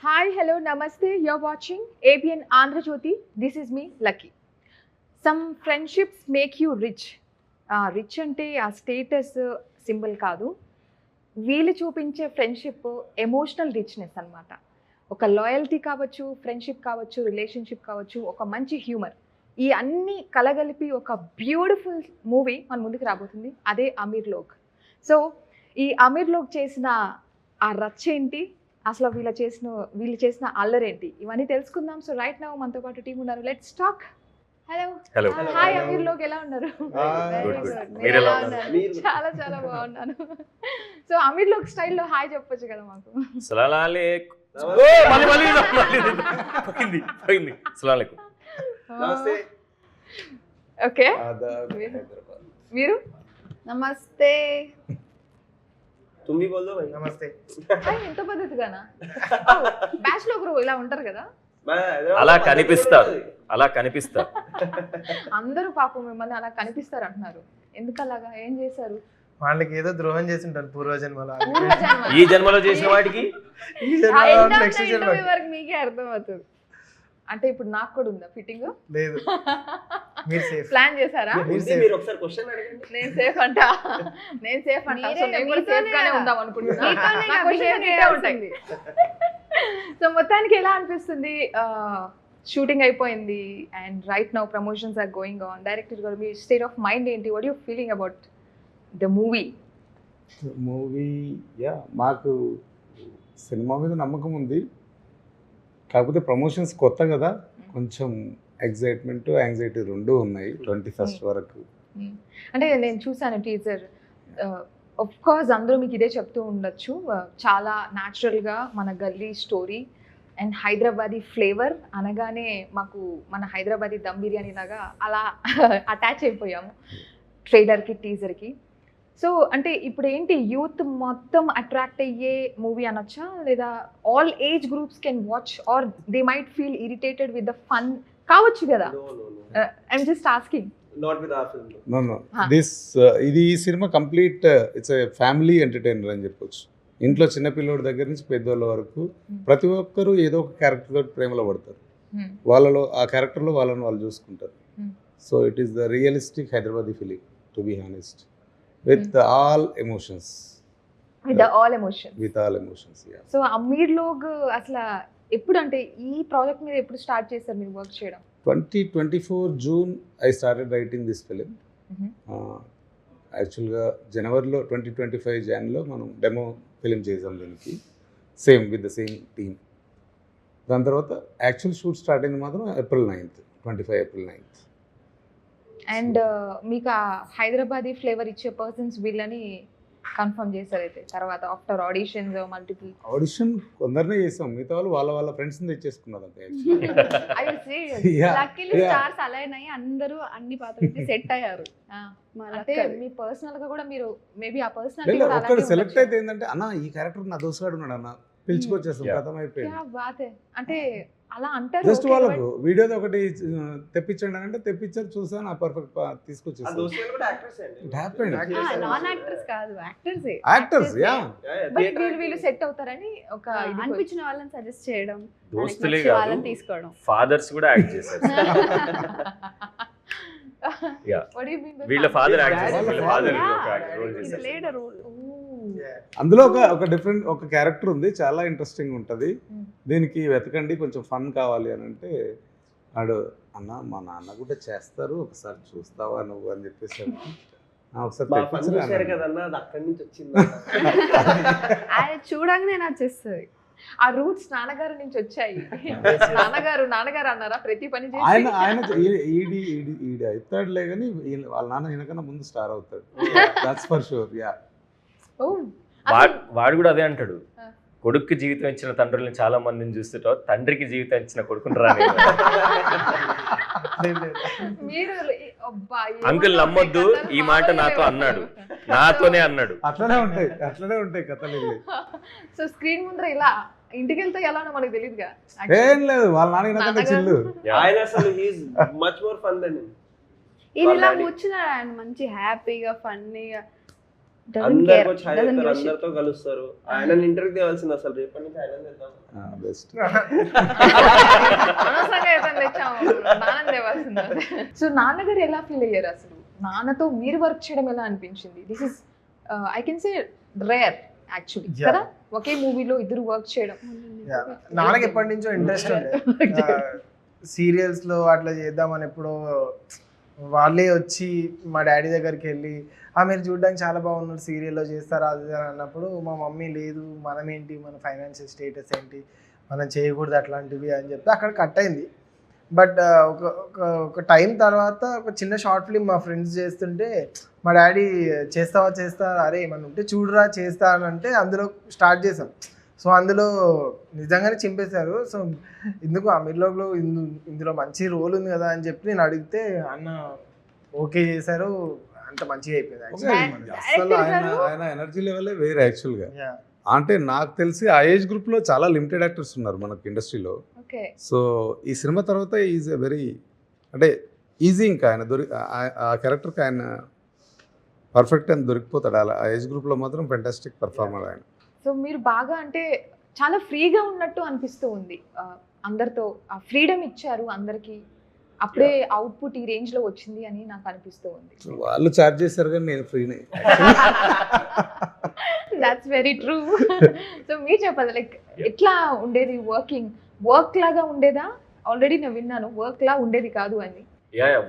Hi, hello, namaste. You're watching ABN Andhra Jyoti. This is me, Lucky. Some friendships make you rich. Rich అంటే ఆ status symbol కాదు, వీళ్ళు చూపించే friendship emotional richness అన్నమాట. ఒక loyalty కావచ్చు, ఫ్రెండ్షిప్ కావచ్చు, రిలేషన్షిప్ కావచ్చు, ఒక మంచి హ్యూమర్, ఈ అన్ని కలగలిపి ఒక బ్యూటిఫుల్ మూవీ మన ముందుకు రాబోతుంది. అదే అమీర్ లోక్. సో ఈ అమీర్ లోక్ చేసిన ఆ రచ్చ ఏంటి, అసలు వీళ్ళు చేసిన అల్లరేంటి, ఇవన్నీ తెలుసుకుందాం. సో రైట్ నౌ మనతో పాటు టీం ఉన్నారు. Let's talk. Hello, hi Ameer Log, ఎలా ఉన్నారు? మీరు ఎలా ఉన్నారు? చాలా చాలా బాగున్నాను. సో అమీర్ లోక్ స్టైల్లో హాయ్ చెప్పొచ్చు కదా మాకు. ఓకే, మీరు నమస్తే. తుమ్మి బోల్ దో భై. నమస్తే. ఎంత పద్ధతిగానా? బ్యాచ్ లో ఒకరు ఇలా ఉంటారు కదా, అలా కనిపిస్తారు. అందరూ పాపం మిమ్మల్ని అలా కనిపిస్తారు అంటున్నారు. ఎందుకు అలాగా? ఏం చేశారు? వాళ్ళకి ఏదో ద్రోహం చేసి ఉంటారు పూర్వజన్మలో. ఈ జన్మలో చేసిన వాటికి మీకే అర్థమవుతుంది. అంటే ఇప్పుడు నాకు కూడా ఉందా ఫిట్టింగ్? లేదు, మీరు సేఫ్. ప్లాన్ చేశారా? మీరు ఒకసారి క్వశ్చన్ అడగండి. నేను సేఫ్ అంటా. సో నేను కూడా సేఫ్ గానే ఉందాం అనుకుంటున్నా. సో మొత్తానికి ఎలా అనిపిస్తుంది? షూటింగ్ అయిపోయింది and right now promotions are going on. Director గారు మీ స్టేట్ ఆఫ్ మైండ్ ఏంటి? What you feeling about the movie? Yeah, మాకు సినిమా మీద నమ్మకం ఉంది. కాకపోతే ప్రమోషన్స్ కొత్త కదా, కొంచెం ఎగ్జైట్మెంట్ యాంగ్జైటీ రెండు ఉన్నాయి 21st వరకు. అంటే నేను చూసాను టీజర్. ఆఫ్ కోర్స్ అందరూ మీకు ఇదే చెప్తూ ఉండొచ్చు, చాలా న్యాచురల్గా మన గల్లీ స్టోరీ అండ్ హైదరాబాదీ ఫ్లేవర్ అనగానే మాకు మన హైదరాబాదీ దమ్ బిర్యానీ లాగా అలా అటాచ్ అయిపోయాము ట్రైలర్కి, టీజర్కి. సో అంటే ఇప్పుడు ఏంటి, యూత్ మొత్తం అట్రాక్ట్ అయ్యే మూవీ అనొచ్చా, లేదా all age groups can watch or they might feel irritated with the fun కావచ్చు కదా? I'm just asking. ఇది ఈ సినిమా complete it's a family entertainer అని చెప్పొచ్చు. ఇంట్లో చిన్నపిల్లోడి దగ్గర నుంచి పెద్దోళ్ళ వరకు ప్రతి ఒక్కరూ ఏదో ఒక క్యారెక్టర్ తోటి ప్రేమలో పడతారు. వాళ్ళలో ఆ క్యారెక్టర్లో వాళ్ళని వాళ్ళు చూసుకుంటారు. So it is the realistic Hyderabadi film, to be honest, with all emotions. With all emotions, yeah. So Ameer Log అసలు ఎప్పుడు, అంటే ఈ ప్రాజెక్ట్ మీద ఎప్పుడు స్టార్ట్ చేశారు మీరు వర్క్ చేయడం? 2024 June I started writing this film. యాక్చువల్గా జనవరిలో 2025 జాన్లో మనం డెమో ఫిలిం చేసాం దీనికి, same with the same team. దాని తర్వాత యాక్చువల్ షూట్ స్టార్ట్ అయింది మాత్రం April 9th, 25 April 9th. And మీకు ఆ హైదరాబాదీ ఫ్లేవర్ ఇచ్చే పర్సన్స్ వీళ్ళని కన్ఫర్మ్ చేశారు అయితే తర్వాత ఆఫ్టర్ ఆడిషన్స్ మల్టిపుల్? ఆడిషన్ కొందరినే చేసాం, మిగతా వాళ్ళు వాళ్ళ ఫ్రెండ్స్ని తెచ్చేసుకున్నారు అంతే. స్టార్స్ అలైన్ అయ్యి అందరూ అన్ని పాత్రలకి సెట్ అయ్యారు. అంటే మీ పర్సనల్ గా కూడా మీరు మేబీ ఆ పర్సనాలిటీ ఒక్కడు సెలెక్ట్ అయితే ఏంటంటే, అన్న ఈ క్యారెక్టర్ నా దోస్తుగాడు ఉన్నాడు అన్న, పిలుచుకొచ్చేస్తాం, కథం అయిపోయింది. అంటే అలా అంటారు. జస్ట్ వాళ్ళకు వీడియోది ఒకటి తెప్పించండి అని అంటే తెప్పించారు, చూసాను, ఆ పర్ఫెక్ట్ తీసుకొచ్చేసాను. నాన్ యాక్టర్స్ కాదు, యాక్టర్స్. యా, వీళ్ళు సెట్ అవుతారని ఒక అనిపించిన వాళ్ళని సజెస్ట్ చేయడం, దోస్తులే వాళ్ళని తీసుకోవడం. ఫాదర్స్ కూడా యాక్ట్ చేశారు. వీళ్ళ ఫాదర్ యాక్ట్ చేశారు, వీళ్ళ ఫాదర్ రోల్ చేశారు. అందులో ఒక డిఫరెంట్ ఒక క్యారెక్టర్ ఉంది, చాలా ఇంట్రెస్టింగ్ ఉంటుంది. దీనికి వెతకండి, కొంచెం ఫన్ కావాలి అని అంటే ఆడు, అన్న మా నాన్న కూడా చేస్తారు, ఒకసారి చూస్తావా నువ్వు అని చెప్పేసి ఆయన చూడంగానే నచ్చేస్తుంది. ఆ రూట్స్ నాన్నగారు నుంచి వచ్చాయి. నాన్నగారు అన్నారా ప్రతి పని చేసి? ఆయన ఈడి అవుతాడులే కానీ వాళ్ళ నాన్న వెనకన్నా ముందు స్టార్ అవుతాడు, దట్స్ ఫర్ షూర్. యా, వాడు కూడా అదే అంటాడు, కొడుక్కి జీవితం ఇచ్చిన తండ్రుల్ని చాలా మందిని చూస్తుంటావు, తండ్రికి జీవితం ఇచ్చిన కొడుకుని రాని. అంకుల్ నమ్మొద్దు, ఈ మాట నాతో అన్నాడు, నాతోనే అన్నాడు. అట్లనే ఉంటాయి కథలు. సో స్క్రీన్ ముందర ఇలా ఇంటికి వెళ్తే ఎలానో మనకు తెలియదుగా. ఏం లేదు, వాళ్ళ నాన్న చిల్లు. ఇది ఇలా కూర్చున్నాడు ఆయన, మంచి హ్యాపీగా ఫన్నీగా. అందరికి వచ్చి హాయ్ చెప్తారు, అందరితో కలుస్తారు. ఆయన ఇంటర్వ్యూ తేవాల్సింది అసలు రేపటి నుంచి ఆయన తెద్దాం. బెస్ట్. అనవసరంగా ఏదైనా తెచ్చాము, నాన్న తేవాల్సింది. సో నాన్నగారు ఎలా ఫీల్ అయ్యారు అసలు? నాన్నతో మీరు వర్క్ చేయడం ఎలా అనిపించింది? This is I can say rare actually కదా, ఒకే మూవీలో ఇద్దరు వర్క్ చేయడం. నాన్నకి ఎప్పటి నుంచో ఇంట్రెస్ట్ ఉండే సీరియల్స్ లో అట్లా చేద్దామని. ఎప్పుడో వాళ్ళే వచ్చి మా డాడీ దగ్గరికి వెళ్ళి మీరు చూడడానికి చాలా బాగున్నారు, సీరియల్లో చేస్తారా అది అని అన్నప్పుడు మా మమ్మీ లేదు, మనం ఏంటి, మన ఫైనాన్షియల్ స్టేటస్ ఏంటి, మనం చేయకూడదు అట్లాంటివి అని చెప్పి అక్కడ కట్ అయింది. బట్ ఒక టైం తర్వాత ఒక చిన్న షార్ట్ ఫిల్మ్ మా ఫ్రెండ్స్ చేస్తుంటే మా డాడీ చేస్తావా అరే ఏమన్నా ఉంటే చూడరా చేస్తా అని అంటే అందులో స్టార్ట్ చేసాం. సో అందులో నిజంగానే చింపేశారు. సో ఎందుకు అమీర్లోక్లో ఇందులో మంచి రోల్ ఉంది కదా అని చెప్పి నేను అడిగితే అన్న ఓకే చేశారు, అంత మంచిగా అయిపోయింది. అసలు ఆయన ఎనర్జీ లెవెలే వేరే యాక్చువల్గా. అంటే నాకు తెలిసి ఆ ఏజ్ గ్రూప్లో చాలా లిమిటెడ్ యాక్టర్స్ ఉన్నారు మనకి ఇండస్ట్రీలో. సో ఈ సినిమా తర్వాత ఈజ్ ఎ వెరీ అంటే ఈజీ, ఇంకా ఆయన ఆ క్యారెక్టర్కి ఆయన పర్ఫెక్ట్ అని దొరికిపోతాడు. అలా ఆ ఏజ్ గ్రూప్లో మాత్రం ఫెంటాస్టిక్ పర్ఫార్మర్ ఆయన. సో మీరు బాగా అంటే చాలా ఫ్రీగా ఉన్నట్టు అనిపిస్తూ ఉంది, అందరితో ఆ ఫ్రీడమ్ ఇచ్చారు అందరికి, అప్పుడే అవుట్పుట్ ఈ రేంజ్ లో వచ్చింది అని నాకు అనిపిస్తూ ఉంది. వాళ్ళు చార్జ్ చేశారు కానీ నేను ఫ్రీనే. That's very true. సో మీరు చెప్పాలి, లైక్ ఎట్లా ఉండేది వర్క్ లాగా ఉండేదా? ఆల్రెడీ నేను విన్నాను వర్క్ లా ఉండేది కాదు అని.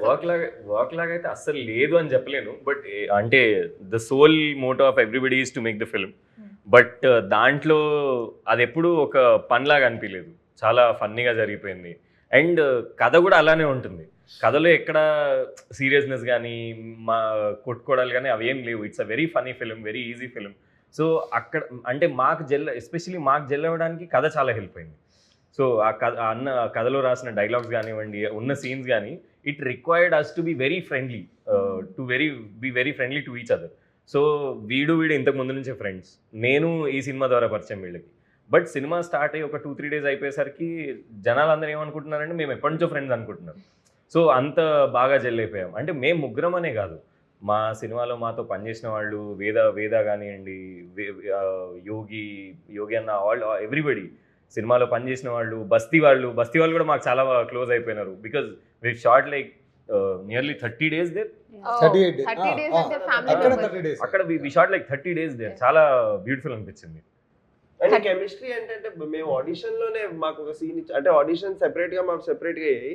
వర్క్ లాగా అయితే అస్సలు లేదు అని చెప్పలేను. బట్ అంటే the sole motto of everybody is to make the film. But దాంట్లో అది ఎప్పుడూ ఒక పనిలాగా అనిపించలేదు, చాలా ఫన్నీగా జరిగిపోయింది. అండ్ కథ కూడా అలానే ఉంటుంది. కథలో ఎక్కడ సీరియస్నెస్ కానీ మా కొట్టుకోవడాలు కానీ అవి ఏం లేవు. It's a very funny film, very easy film. So అక్కడ అంటే ఎస్పెషలీ మాకు జెల్ అవ్వడానికి కథ చాలా హెల్ప్ అయింది. సో ఆ కథలో రాసిన డైలాగ్స్ కానివ్వండి, ఉన్న సీన్స్ కానీ, it required us to be very friendly, be very friendly to each other. So వీడు ఇంతకు ముందు నుంచే ఫ్రెండ్స్, నేను ఈ సినిమా ద్వారా పరిచయం వీళ్ళకి. బట్ సినిమా స్టార్ట్ అయ్యి ఒక 2-3 days అయిపోయేసరికి జనాలు అందరూ ఏమనుకుంటున్నారంటే మేము ఎప్పటి నుంచో ఫ్రెండ్స్ అనుకుంటున్నారు. సో అంత బాగా జెల్ అయిపోయాం. అంటే మేము ముగ్గురం అనే కాదు, మా సినిమాలో మాతో పనిచేసిన వాళ్ళు వేద కానివ్వండి, యోగి అన్న, ఎవ్రీబడి సినిమాలో పనిచేసిన వాళ్ళు, బస్తీ వాళ్ళు కూడా మాకు చాలా క్లోజ్ అయిపోయినారు. Because we shot like nearly 30 days there. 30 days అంటే ఫ్యామిలీ అక్కడ we shot like 30 days there. చాలా బ్యూటిఫుల్ అనిపించింది. అంటే కెమిస్ట్రీ అంటే మేము ఆడిషన్ లోనే మాకు ఒక సీన్ అంటే ఆడిషన్ సెపరేట్ గా అయ్యాయి,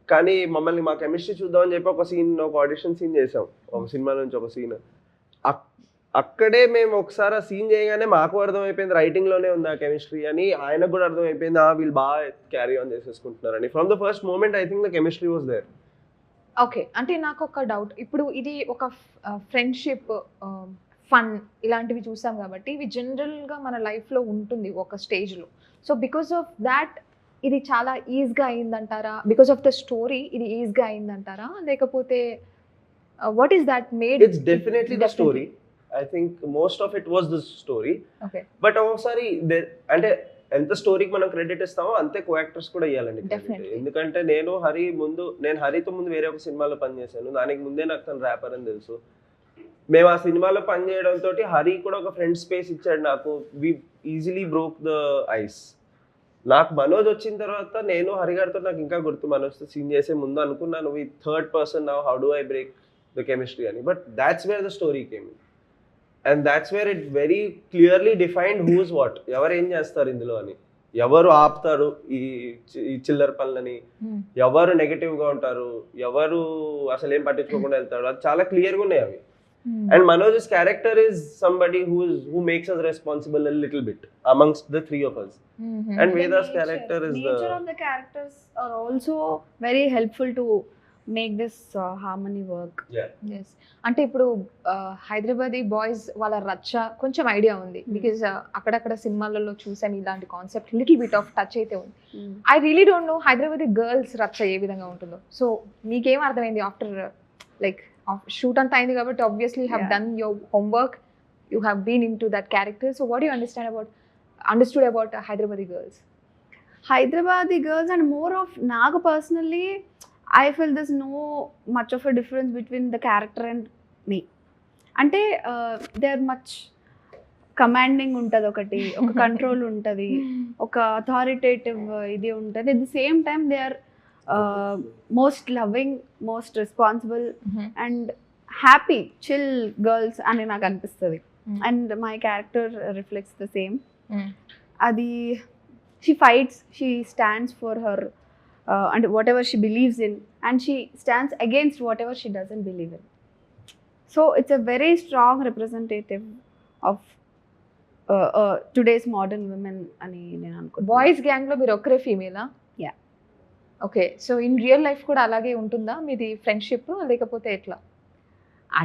కానీ మమ్మల్ని మా కెమిస్ట్రీ చూద్దామని చెప్పి ఒక ఆడిషన్ సీన్ చేసాం, ఒక సినిమా నుంచి ఒక సీన్. అక్కడే మేము ఒకసారి ఆ సీన్ చేయగానే మాకు అర్థమైపోయింది రైటింగ్ లోనే ఉంది ఆ కెమిస్ట్రీ అని, ఆయనకు కూడా అర్థమైపోయింది వీళ్ళు బాగా క్యారీ ఆన్ చేసేసుకుంటున్నారని. From the first moment I think the chemistry was there. Okay, అంటే నాకు ఒక డౌట్, ఇప్పుడు ఇది ఒక ఫ్రెండ్షిప్, ఫన్ ఇలాంటివి చూసాం కాబట్టి ఇవి జనరల్గా మన లైఫ్లో ఉంటుంది ఒక స్టేజ్లో. సో బికాస్ ఆఫ్ దాట్ ఇది చాలా ఈజీగా అయిందంటారా? బికాస్ ఆఫ్ ద స్టోరీ ఇది ఈజీగా అయిందంటారా, లేకపోతే what is that made? It's definitely the story. I think most of it was the story. Okay, but ఒకసారి అంటే ఎంత స్టోరీకి మనం క్రెడిట్ ఇస్తామో అంతే కో యాక్టర్స్ కూడా ఇవ్వాలండి క్రెడిట్. ఎందుకంటే నేను హరితో ముందు వేరే ఒక సినిమాలో పనిచేశాను, దానికి ముందే నాకు తను ర్యాపర్ అని తెలుసు. మేము ఆ సినిమాలో పనిచేయడంతో హరి కూడా ఒక ఫ్రెండ్ స్పేస్ ఇచ్చాడు నాకు. వి ఈజీలీ బ్రోక్ ద ఐస్. నాకు మనోజ్ వచ్చిన తర్వాత నేను హరి గారితో నాకు ఇంకా గుర్తు, మనోజ్తో సీన్ చేసే ముందు అనుకున్నాను we third person now, how do I break the chemistry అని. But that's where the story came in and that's where it very clearly defined who's what, ఎవరు ఏం చేస్తారు ఇందులో అని, ఎవరు ఆపుతారు ఈ చిల్లర పనులని, ఎవరు నెగటివ్గా ఉంటారు, ఎవరు అసలు ఏం పట్టించుకోకుండా వెళ్తారు, అది చాలా క్లియర్గా ఉన్నాయి అవి. And Manoj's character is somebody who makes us responsible a little bit amongst the three of us. And Veda's character is nature of the characters are also very helpful to make this harmony work. Yes. అంటే ఇప్పుడు Hyderabadi boys వాళ్ళ రచ్చ కొంచెం idea ఉంది, because అక్కడక్కడ సినిమాలలో చూసాం ఇలాంటి concept, little bit of touch అయితే ఉంది. I really don't know Hyderabadi girls రచ్చ ఏ విధంగా ఉంటుందో. సో మీకేం అర్థమైంది ఆఫ్టర్ లైక్ షూట్ అంతా అయింది కాబట్టి obviously you have done your homework, you have been into that character, so what do you understood about Hyderabadi girls And more of Naga personally, I feel there's no much of a difference between the character and me. అంటే they are much commanding ఉంటుంది, ఒకటి ఒక control ఉంటుంది, ఒక authoritative ఇది ఉంటుంది. At the same time they are most loving, most responsible and happy chill girls అని నాకు అనిపిస్తుంది. And my character reflects the same. అది she fights, she stands for her and whatever she believes in, and she stands against whatever she doesn't believe in. So it's a very strong representative of today's modern women ani nenu anukuntunna. Boys gang లో మీరు ఒక్కరే ఫీమేలా? Yeah. Okay, so in real life కూడా అలాగే ఉంటుందా మీది friendship, లేకపోతే ఎట్లా?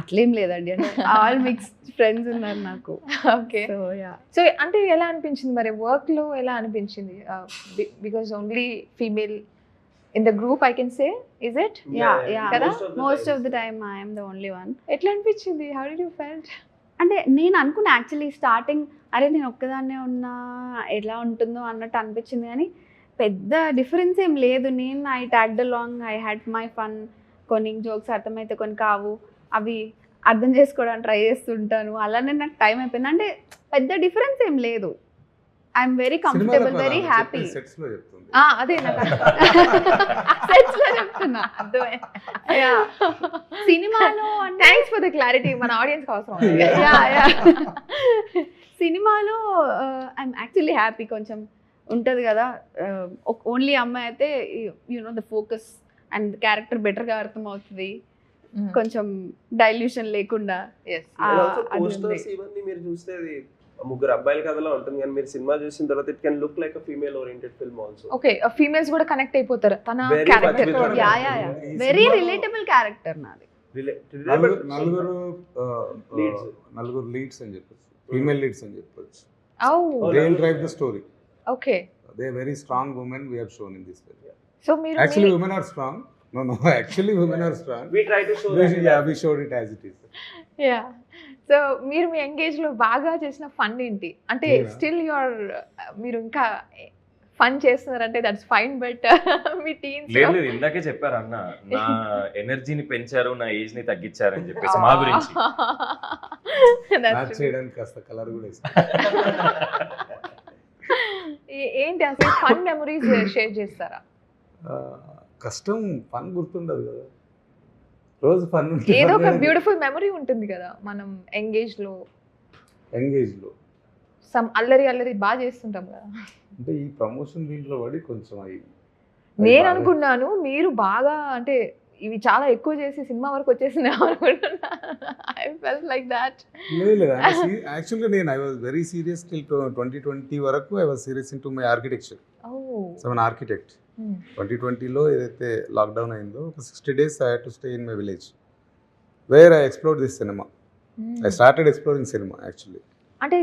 అట్లేం లేదండి, అంటే ఆల్ మిక్స్డ్ ఫ్రెండ్స్ ఉన్నారు నాకు. Okay, so yeah. సో అంటే ఎలా అనిపించింది మరి వర్క్ లో, ఎలా అనిపించింది? Because only female in the group I can say, is it? Yeah. Kada? Most of the time I am the only one. ఎట్లా అనిపించింది? How did you felt? అంటే నేను అనుకున్నా యాక్చువల్లీ స్టార్టింగ్, అరే నేను ఒక్కదాన్నే ఉన్నా ఎలా ఉంటుందో అన్నట్టు అనిపించింది, కానీ పెద్ద డిఫరెన్స్ ఏం లేదు. నేను I tagged along, I had my fun. కొన్ని జోక్స్ అర్థమైతే కొన్ని కావు, అవి అర్థం చేసుకోవడానికి ట్రై చేస్తుంటాను. అలానే నాకు టైం అయిపోయింది. అంటే పెద్ద డిఫరెన్స్ ఏం లేదు. I'm very comfortable, very happy. Sets లో చెప్తుంది. అదే నాకు సెట్స్ లో చెప్తున్నా, అర్థమే. సినిమాలో థ్యాంక్స్ ఫర్ ద క్లారిటీ, మన ఆడియన్స్ అవసరం. సినిమాలో ఐఎమ్ యాక్చువల్లీ హ్యాపీ. కొంచెం ఉంటుంది కదా, ఓన్లీ అమ్మాయి అయితే you know the focus and character బెటర్గా అర్థమవుతుంది, కొంచెం డైల్యూషన్ లేకుండా. పోస్టర్స్ ఇవన్నీ మీరు చూస్తే అది ముగ్గురు అబ్బాయిల కథలో ఉంటుంది, కానీ మీరు సినిమా చూసిన తర్వాత it can look like a female oriented film also. Okay, females కూడా కనెక్ట్ అయిపోతారు తన Very character. much with yeah very relatable character నాది. నలుగురు లీడ్స్ అని చెప్పొచ్చు, ఫీమేల్ లీడ్స్ అని చెప్పొచ్చు. Oh, they will drive the story. Okay, they very strong women we have shown in this film. So మీరు Actually women are strong. No, actually women are strong. We try to show We showed it as it is. Yeah, so మీరు మీ engage లో బాగా చేసిన fun ఏంటి? అంటే still your, మీరు ఇంకా fun చేస్తున్నారంటే that's fine, but me teams లేదు, ఇందాకే చెప్పారు అన్న, నా ఎనర్జీని పెంచారు, నా ఏజ్ ని తగ్గించారు అని చెప్పేసి మా గురించి. మ్యాచ్ చేయడానికి కాస్త కలర్ కూడా ఇస్తాం. ఏంటి అసలు ఫన్ మెమరీస్ షేర్ చేస్తారా? కష్టం, ఫన్ గుర్తుండదు కదా, రోజు ఫన్ ఏదో ఒక బ్యూటిఫుల్ మెమరీ ఉంటుంది కదా మనం ఎంగేజ్ లో సమ్ అల్లరి బాగా చేస్తుంటాం కదా. అంటే ఈ ప్రమోషన్ దీంట్లో పడి కొంచెం నేను అనుకున్నాను మీరు బాగా, అంటే ఇవి చాలా ఎక్కువ చేసి సినిమా వరకు వచ్చేసింది అనుకుంటున్నా. I felt like that. లేదు, యాక్చువల్గా నేను I was very serious till 2020 వరకు. I was serious in to my architecture. So an architect. 2020లో ఏదైతే లాక్డౌన్ అయిందో, ఒక 60 days I had to stay in my village where I explore this cinema. I started exploring cinema actually. అంటే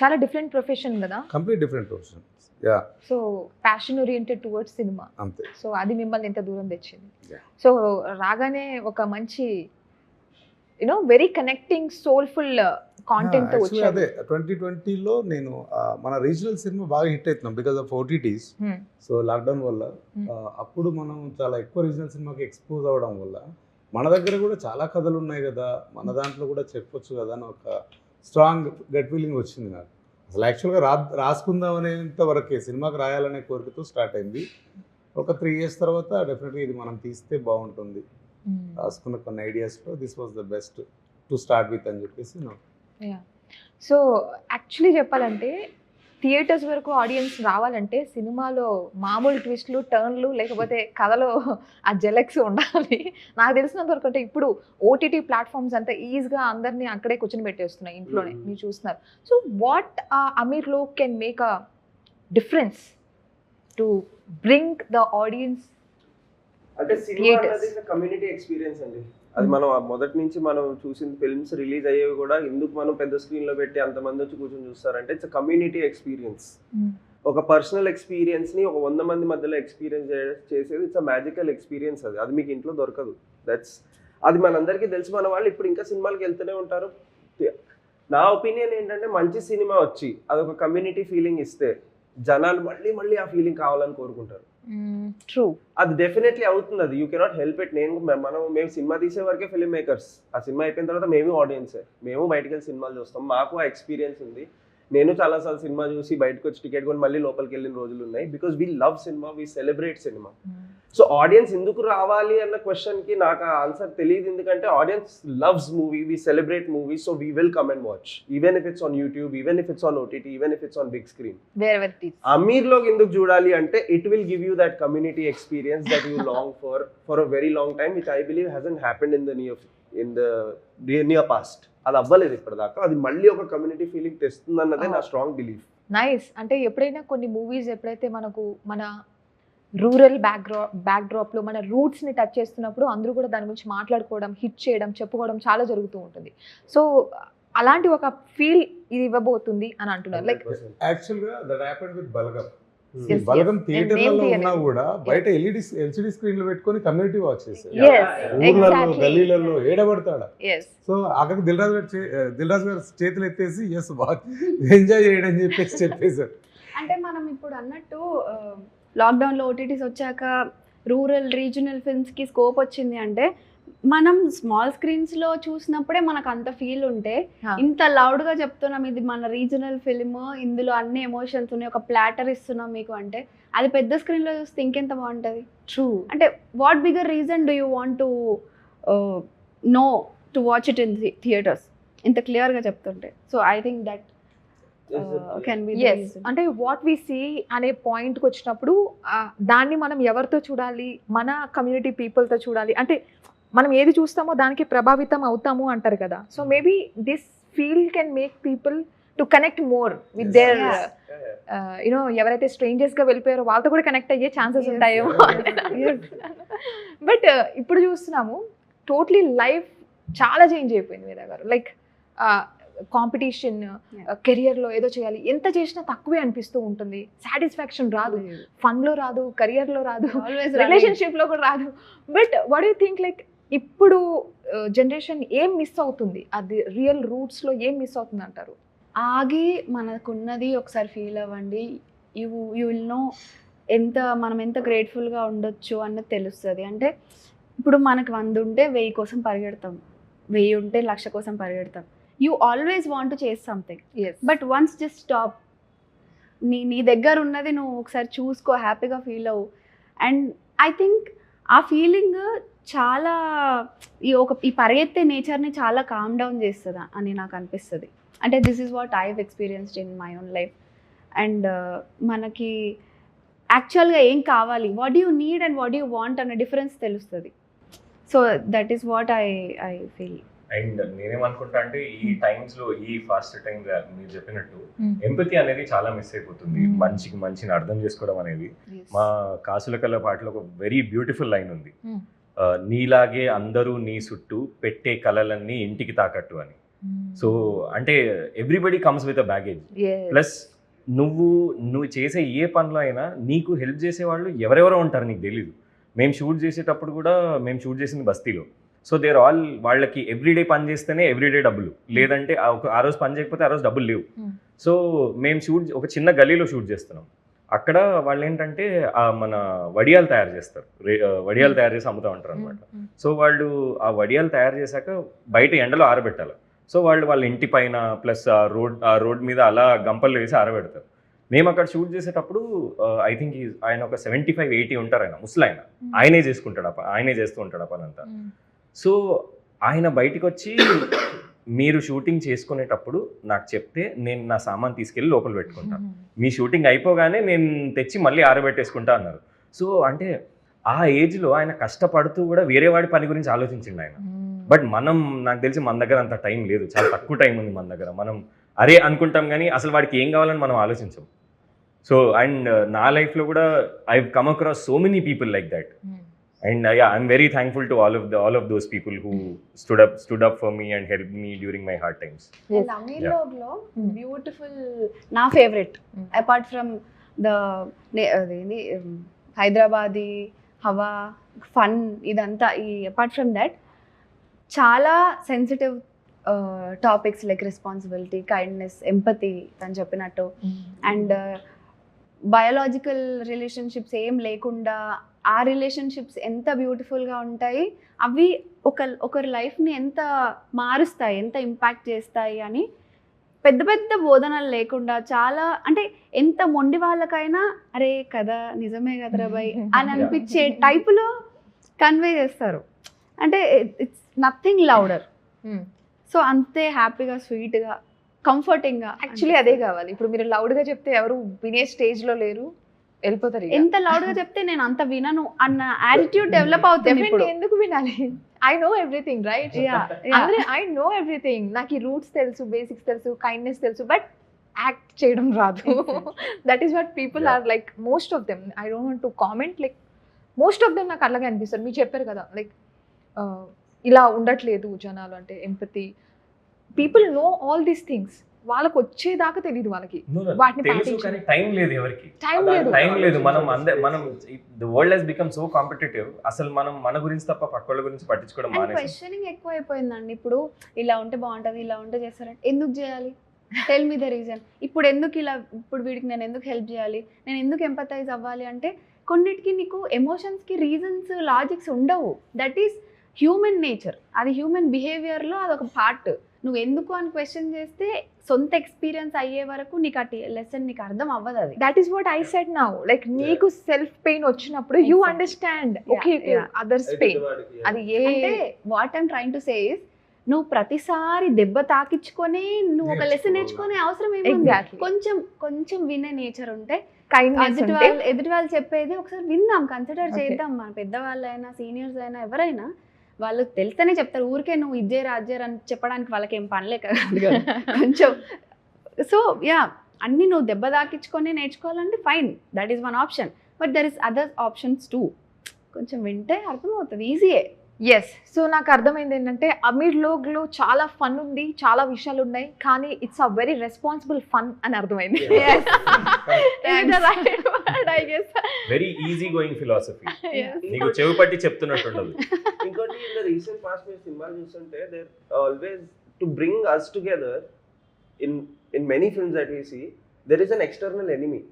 చాలా different profession కదా, complete different profession. Yeah, so passion oriented towards cinema. అంతే. So అది మిమ్మల్ని ఎంత దూరం తెచ్చింది. సో రాగానే ఒక మంచి you know very connecting soulful content తో వచ్చారు. అదే 2020లో నేను మన రీజనల్ సినిమా బాగా హిట్ అవుతున్నాం because of OTTs. So lockdown వల్ల అప్పుడు మనం చాలా ఎక్కువ రీజనల్ సినిమాకి ఎక్స్పోజ్ అవ్వడం వల్ల మన దగ్గర కూడా చాలా కథలు ఉన్నాయి కదా, మన దాంట్లో కూడా చెప్పొచ్చు కదా అని ఒక స్ట్రాంగ్ గట్ ఫీలింగ్ వచ్చింది నాకు. అసలు యాక్చువల్గా రాసుకుందాం అనేంత వరకే, సినిమాకి రాయాలనే కోరికతో స్టార్ట్ అయింది. ఒక 3 years తర్వాత డెఫినెట్గా ఇది మనం తీస్తే బాగుంటుంది రాసుకున్న కొన్ని ఐడియాస్లో this was the best to start with అని చెప్పేసి నాకు. సో యాక్చువల్లీ చెప్పాలంటే థియేటర్స్ వరకు ఆడియన్స్ రావాలంటే సినిమాలో మామూలు ట్విస్ట్లు, టర్న్లు, లేకపోతే కథలో ఆ జెలెక్స్ ఉండాలి. నాకు తెలిసినంత వరకు అంటే ఇప్పుడు OTT ప్లాట్ఫామ్స్ అంతా ఈజీగా అందరినీ అక్కడే కూర్చొని పెట్టేస్తున్నాయి, ఇంట్లోనే మీరు చూస్తున్నారు. సో వాట్ అమీర్లో can make a difference to bring the audience? అంటే సినిమా అనేది కమ్యూనిటీ ఎక్స్పీరియన్స్ అండి. అది మనం మొదటి నుంచి మనం చూసిన ఫిల్మ్స్ రిలీజ్ అయ్యేవి కూడా ఎందుకు మనం పెద్ద స్క్రీన్ లో పెట్టి అంతమంది వచ్చి కూర్చొని చూస్తారంటే ఇట్స్ కమ్యూనిటీ ఎక్స్పీరియన్స్. ఒక పర్సనల్ ఎక్స్పీరియన్స్ ని ఒక 100 మంది మధ్యలో ఎక్స్పీరియన్స్ చేసేది ఇట్స్ అ మ్యాజికల్ ఎక్స్పీరియన్స్. అది మీకు ఇంట్లో దొరకదు. అది మనందరికీ తెలుసు. మన వాళ్ళు ఇప్పుడు ఇంకా సినిమాలకు వెళ్తూనే ఉంటారు. నా ఒపీనియన్ ఏంటంటే మంచి సినిమా వచ్చి అదొక కమ్యూనిటీ ఫీలింగ్ ఇస్తే జనాలు మళ్ళీ మళ్ళీ ఆ ఫీలింగ్ కావాలని కోరుకుంటారు. ట్రూ. అది డెఫినెట్లీ అవుతుంది. అది యూ కెనాట్ హెల్ప్ ఇట్. మేము సినిమా తీసే వరకే ఫిల్మ్ మేకర్స్. ఆ సినిమా అయిపోయిన తర్వాత మేము ఆడియన్సే. మేము బయటకు వెళ్ళి సినిమాలు చూస్తాం. మాకు ఆ ఎక్స్పీరియన్స్ ఉంది. నేను చాలాసార్లు సినిమా చూసి బయటకు వచ్చి టికెట్ కొని మళ్ళీ లోపలికి వెళ్ళిన రోజులు ఉన్నాయి. Because we love cinema, we celebrate cinema. So audience ఎందుకు రావాలి అన్న క్వశ్చన్కి నాకు ఆ ఆన్సర్ తెలియదు. ఎందుకంటే audience loves movie, we celebrate movie, so we will come and watch even if it's on YouTube, even if it's on OTT, even if it's on big screen. అమీర్లోకి ఎందుకు చూడాలి అంటే it will give you that community experience that you long for a very long time, which I believe hasn't happened in the near past. అది అవ్వలేదు ఇప్పటిదాకా. అది మళ్ళీ ఒక కమ్యూనిటీ ఫీలింగ్ తెస్తుంది అన్నదే నా స్ట్రాంగ్ బిలీఫ్. నైస్. అంటే ఎప్పుడైనా కొన్ని మూవీస్ ఎప్పుడైతే మనకు మన రూరల్ బ్యాక్డ్రాప్లో మన రూట్స్ని టచ్ చేస్తున్నప్పుడు అందరూ కూడా దాని గురించి మాట్లాడుకోవడం, హిట్ చేయడం, చెప్పుకోవడం చాలా జరుగుతూ ఉంటుంది. సో అలాంటి ఒక ఫీల్ ఇది ఇవ్వబోతుంది అని అంటున్నారు. లైక్ యాక్చువల్గా that happened with Balagam. Yes, Balagam yes. థియేటర్లలో Name ఉన్నా తీయలేదు. కూడా బయట ఎల్సిడి స్క్రీన్లు పెట్టుకొని కమ్యూనిటీ వాచ్ చేశారు. yes, ఊర్లలో exactly. గల్లీలలో ఏడబడతాడా. yes. సో అక్కడికి దిల్ రాజు గారు చేతులు ఎత్తేసి ఎస్ వాచ్ ఎంజాయ్ చేయడం అని చెప్పేసారు. అంటే మనం ఇప్పుడు అన్నట్టు లాక్డౌన్లో ఓటీటీస్ వచ్చాక రూరల్ రీజనల్ ఫిల్మ్స్కి స్కోప్ వచ్చింది అంటే మనం స్మాల్ స్క్రీన్స్లో చూసినప్పుడే మనకు అంత ఫీల్ ఉంటే ఇంత లౌడ్గా చెప్తున్నాం ఇది మన రీజనల్ ఫిల్మ్, ఇందులో అన్ని ఎమోషన్స్ ఉన్నాయి, ఒక ప్లాటర్ ఇస్తున్నాం మీకు అంటే అది పెద్ద స్క్రీన్లో చూస్తే ఇంకెంత బాగుంటుంది. ట్రూ. అంటే what bigger reason do you want to know to watch it in theatres ఇంత క్లియర్గా చెప్తుంటే. So I think that can be yes. అంటే వాట్ వి సీ అనే పాయింట్కి వచ్చినప్పుడు దాన్ని మనం ఎవరితో చూడాలి, మన కమ్యూనిటీ పీపుల్తో చూడాలి. అంటే మనం ఏది చూస్తామో దానికి ప్రభావితం అవుతాము అంటారు కదా. So maybe this feel can make people to connect more with their you know ఎవరైతే స్ట్రేంజర్స్గా వెళ్ళిపోయారో వాళ్ళతో కూడా కనెక్ట్ అయ్యే ఛాన్సెస్ ఉంటాయేమో. బట్ ఇప్పుడు చూస్తున్నాము టోటలీ లైఫ్ చాలా చేంజ్ అయిపోయింది మీ దగ్గర. లైక్ కాంపిటీషన్, కెరియర్లో ఏదో చేయాలి, ఎంత చేసినా తక్కువే అనిపిస్తూ ఉంటుంది. సాటిస్ఫాక్షన్ రాదు, ఫన్లో రాదు, కెరియర్లో రాదు, రిలేషన్షిప్లో కూడా రాదు. But what you think like ఇప్పుడు జనరేషన్ ఏం మిస్ అవుతుంది, అది రియల్ రూట్స్లో ఏం మిస్ అవుతుంది అంటారు? ఆగి మనకున్నది ఒకసారి ఫీల్ అవ్వండి. యూ విల్ నో మనం ఎంత గ్రేట్ఫుల్గా ఉండొచ్చు అన్నది తెలుస్తుంది. అంటే ఇప్పుడు మనకు 100 ఉంటే 1000 కోసం పరిగెడతాం, 1000 ఉంటే 1,00,000 కోసం పరిగెడతాం. You always want to chase something. But once just stop. నీ దగ్గర ఉన్నది నువ్వు ఒకసారి చూసుకో, హ్యాపీగా ఫీల్ అవ్వు. అండ్ ఐ థింక్ ఆ ఫీలింగ్ చాలా ఈ పరిగెత్తే నేచర్ని చాలా కామ్ డౌన్ చేస్తుంది అని నాకు అనిపిస్తుంది. అంటే this is what I have experienced in my own life. And మనకి యాక్చువల్గా ఏం కావాలి, what you need and what you want అనే డిఫరెన్స్ తెలుస్తుంది. So that is what I feel. And నేనేమనుకుంటా అంటే ఈ టైమ్స్ లో, ఈ ఫాస్ట్ టైం మీరు చెప్పినట్టు ఎంపతి అనేది చాలా మిస్ అయిపోతుంది. మంచిని అర్థం చేసుకోవడం అనేది. మా కాసుల కళ పాటలో ఒక వెరీ బ్యూటిఫుల్ లైన్ ఉంది, నీలాగే అందరూ నీ చుట్టూ పెట్టే కళలన్నీ ఇంటికి తాకట్టు అని. సో అంటే everybody comes with a baggage. Plus నువ్వు చేసే ఏ పనిలో అయినా నీకు హెల్ప్ చేసే వాళ్ళు ఎవరెవరో ఉంటారు నీకు తెలీదు. మేము షూట్ చేసేటప్పుడు కూడా మేము షూట్ చేసింది బస్తీలో. సో దేర్ ఆల్ వాళ్ళకి ఎవ్రీడే పని చేస్తేనే ఎవ్రీడే డబ్బులు, లేదంటే ఆ రోజు పని చేయకపోతే ఆ రోజు డబ్బులు లేవు. సో మేము ఒక చిన్న గలీలో షూట్ చేస్తున్నాం. అక్కడ వాళ్ళు ఏంటంటే మన వడియాలు తయారు చేస్తారు, వడియాలు తయారు చేసి అమ్ముతూ ఉంటారు అనమాట. సో వాళ్ళు ఆ వడియాలు తయారు చేశాక బయట ఎండలో ఆరబెట్టాలి. సో వాళ్ళ ఇంటి పైన ప్లస్ ఆ రోడ్ మీద అలా గంపల్లో వేసి ఆరబెడతారు. మేము అక్కడ షూట్ చేసేటప్పుడు ఐ థింక్ ఆయన ఒక 75-80 ఉంటారు. ఆయన ముసలాయన, ఆయనే చేస్తూ ఉంటాడు ఆ పని అంతా. సో ఆయన బయటికి వచ్చి మీరు షూటింగ్ చేసుకునేటప్పుడు నాకు చెప్తే నేను నా సామాన్ తీసుకెళ్ళి లోపల పెట్టుకుంటాను, మీ షూటింగ్ అయిపోగానే నేను తెచ్చి మళ్ళీ ఆరబెట్టేసుకుంటా అన్నారు. సో అంటే ఆ ఏజ్లో ఆయన కష్టపడుతూ కూడా వేరే వాడి పని గురించి ఆలోచించిండు ఆయన. బట్ నాకు తెలిసి మన దగ్గర అంత టైం లేదు, చాలా తక్కువ టైం ఉంది మన దగ్గర. మనం అరే అనుకుంటాం కానీ అసలు వాడికి ఏం కావాలని మనం ఆలోచించాం. సో అండ్ నా లైఫ్లో కూడా I come across so many people like that. And yeah, I'm very thankful to all of those people who stood up for me and helped me during my hard times. And Amirloglo beautiful na favorite apart from the Hyderabadi hava fun idanta apart from that chala sensitive topics like responsibility, kindness, empathy than cheppinattu and biological relationships ఏం లేకుండా ఆ relationships ఎంత బ్యూటిఫుల్గా ఉంటాయి, అవి ఒకరి లైఫ్ని ఎంత మారుస్తాయి, ఎంత ఇంపాక్ట్ చేస్తాయి అని పెద్ద పెద్ద బోధనలు లేకుండా చాలా అంటే ఎంత మొండి వాళ్ళకైనా అరే కదా నిజమే కదరా బై అని అనిపించే టైపులో కన్వే చేస్తారు. అంటే ఇట్స్ నథింగ్ లౌడర్. సో అంతే హ్యాపీగా స్వీట్గా కంఫర్టింగ్గా. యాక్చువల్లీ అదే కావాలి. ఇప్పుడు మీరు లౌడ్గా చెప్తే ఎవరు వినే స్టేజ్లో లేరు, వెళ్ళిపోతారు. ఎంత లౌడ్గా చెప్తే నేను అంత వినను అన్న యాటిట్యూడ్ డెవలప్ అవుతుంది. ఇప్పుడు ఎందుకు వినాలి? I know everything right. I know everything. నాకు ఈ రూట్స్ తెలుసు, బేసిక్స్ తెలుసు, కైండ్నెస్ తెలుసు, బట్ యాక్ట్ చేయడం రాదు. That is what people are like most of them. I don't want to comment, like most of them నాకు అలాగే అనిపిస్తారు. మీరు చెప్పారు కదా లైక్ ఇలా ఉండట్లేదు జనాలు అంటే empathy. People know all these things, వాళ్ళకి వచ్చేదాకా తెలియదు వాళ్ళకి. వాటిని తెలుసు కానీ టైం లేదు ఎవరికి, టైం లేదు. మనం the world has become so competitive. అసలు మనం మన గురించి తప్ప పక్కల గురించి పట్టించుకోవడం మానేసాం. క్వశ్చనింగ్ ఎక్కువ అయిపోయిందండి. ఇప్పుడు ఇలా ఉంటే బాగుంటుంది, ఇలా ఉంటే చేస్తారంటే ఎందుకు చేయాలి? Tell me the reason. ఇప్పుడు ఎందుకు ఇలా, ఇప్పుడు వీడికి నేను ఎందుకు హెల్ప్ చేయాలి, నేను ఎందుకు ఎంపథైజ్ అవ్వాలి అంటే కొన్నిటికి నీకు ఎమోషన్స్కి రీజన్స్, లాజిక్స్ ఉండవు. That is human nature. అది హ్యూమన్ బిహేవియర్లో అదొక పార్ట్. నువ్వు ఎందుకు అని క్వశ్చన్ చేస్తే సొంత ఎక్స్పీరియన్స్ అయ్యే వరకు నీకు ఆ లెసన్ నీకు అర్థం అవ్వదు. అది that is what I said now. Like నీకు సెల్ఫ్ పెయిన్ వచ్చినప్పుడు you understand okay others pain. అది అంటే what I'm trying to say is నువ్వు ప్రతిసారి దెబ్బ తాకించుకొని నువ్వు ఒక లెసన్ నేర్చుకునే అవసరం ఏముంది? కొంచెం కొంచెం వినే నేచర్ ఉంటే, ఎదుటి వాళ్ళు చెప్పేది ఒకసారి విందాం, కన్సిడర్ చేద్దాం. మన పెద్దవాళ్ళైనా సీనియర్స్ అయినా ఎవరైనా వాళ్ళు తెలిస్తేనే చెప్తారు. ఊరికే నువ్వు ఇజ్జేరా అజ్జేరా అని చెప్పడానికి వాళ్ళకి ఏం పనిలే కదా కొంచెం. సో యా, అన్నీ నువ్వు దెబ్బ తాకించుకొని నేర్చుకోవాలంటే fine, that is one option. But there is other options too. కొంచెం వింటే అర్థమవుతుంది, ఈజీయే. ఎస్. సో నాకు అర్థమైంది ఏంటంటే అమీర్ లోగ్లో చాలా ఫన్ ఉంది, చాలా విషయాలు ఉన్నాయి, కానీ it's a very responsible fun అని అర్థమైంది. Very easy going philosophy. నీకు చెవి పట్టి చెప్తున్నట్టు ఉండదు. ఇంకోటి ఇన్ ద రీసెంట్ పాస్ట్ మీరు సినిమాలు చూస్తుంటే there always to bring us together in many films that we see there is an external enemy.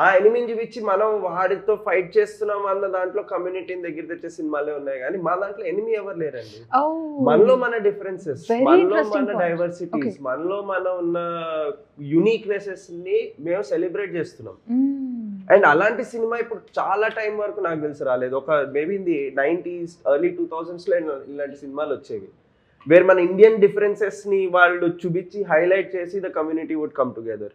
ఆ ఎనిమిని చూపించి మనం వాడితో ఫైట్ చేస్తున్నాం అన్న దాంట్లో కమ్యూనిటీని దగ్గర తెచ్చే సినిమాలే ఉన్నాయి, కానీ మా దాంట్లో ఎనిమి ఎవరు లేరండి. మనలో మన డిఫరెన్సెస్, మనలో మన డైవర్సిటీస్, మనలో మన ఉన్న యూనిక్నెసెస్ ని మేము సెలబ్రేట్ చేస్తున్నాం. అండ్ అలాంటి సినిమా ఇప్పుడు చాలా టైం వరకు నాకు తెలిసి రాలేదు. ఒక maybe in the 90s early 2000s లో ఇలాంటి సినిమాలు వచ్చేవి వేర్ మన ఇండియన్ డిఫరెన్సెస్ ని వాళ్ళు చూపించి హైలైట్ చేసి the community would come together.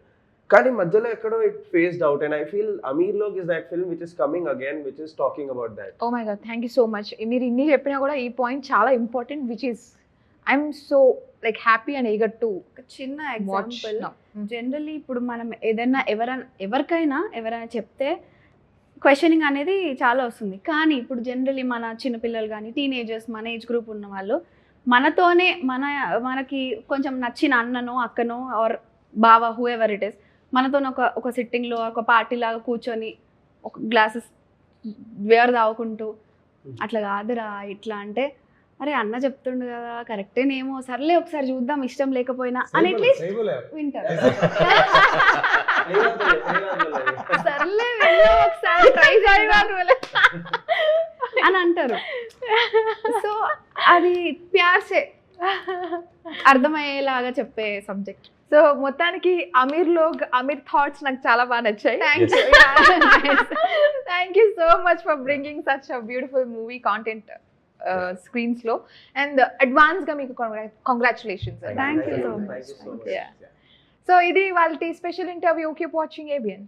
కానీ మధ్యలో ఎక్కడో it faced out and I feel Ameer Log is that film which is coming again which is talking about that. Oh my god, thank you so much. మీరు ఇన్ని చెప్పినా కూడా ఈ point చాలా important, which is I'm so like happy and eager to చిన్న example. Generally ఇప్పుడు మనం ఏదైనా ఎవరికైనా చెప్తే క్వశ్చనింగ్ అనేది చాలా వస్తుంది. కానీ ఇప్పుడు జనరల్లీ మన చిన్నపిల్లలు కానీ టీనేజర్స్, మన ఏజ్ గ్రూప్ ఉన్న వాళ్ళు మనతోనే మనకి కొంచెం నచ్చిన అన్ననో అక్కనో ఆర్ బావ హూ ఎవర్ ఇట్ ఇస్ మనతోనే ఒక సిట్టింగ్లో ఒక పార్టీ లాగా కూర్చొని ఒక గ్లాసెస్ వేర్ తాగుకుంటూ అట్లా కాదురా ఇట్లా అంటే అరే అన్న చెప్తుండు కదా కరెక్టేనేమో, సర్లే ఒకసారి చూద్దాం ఇష్టం లేకపోయినా అని అట్లీస్ట్ వింటారు. సర్లే ఒకసారి ట్రై చేయాలి అని అంటారు. సో అది ప్యార్సే అర్థమయ్యేలాగా చెప్పే సబ్జెక్ట్. సో మొత్తానికి అమీర్ థాట్స్ నాకు చాలా బాగా నచ్చాయి. Thank you so much for bringing such a beautiful movie content screens లో, అండ్ అడ్వాన్స్ గా మీకు congratulations. Thank you so much. So ఇది వాళ్ళ special interview. Keep watching ABN.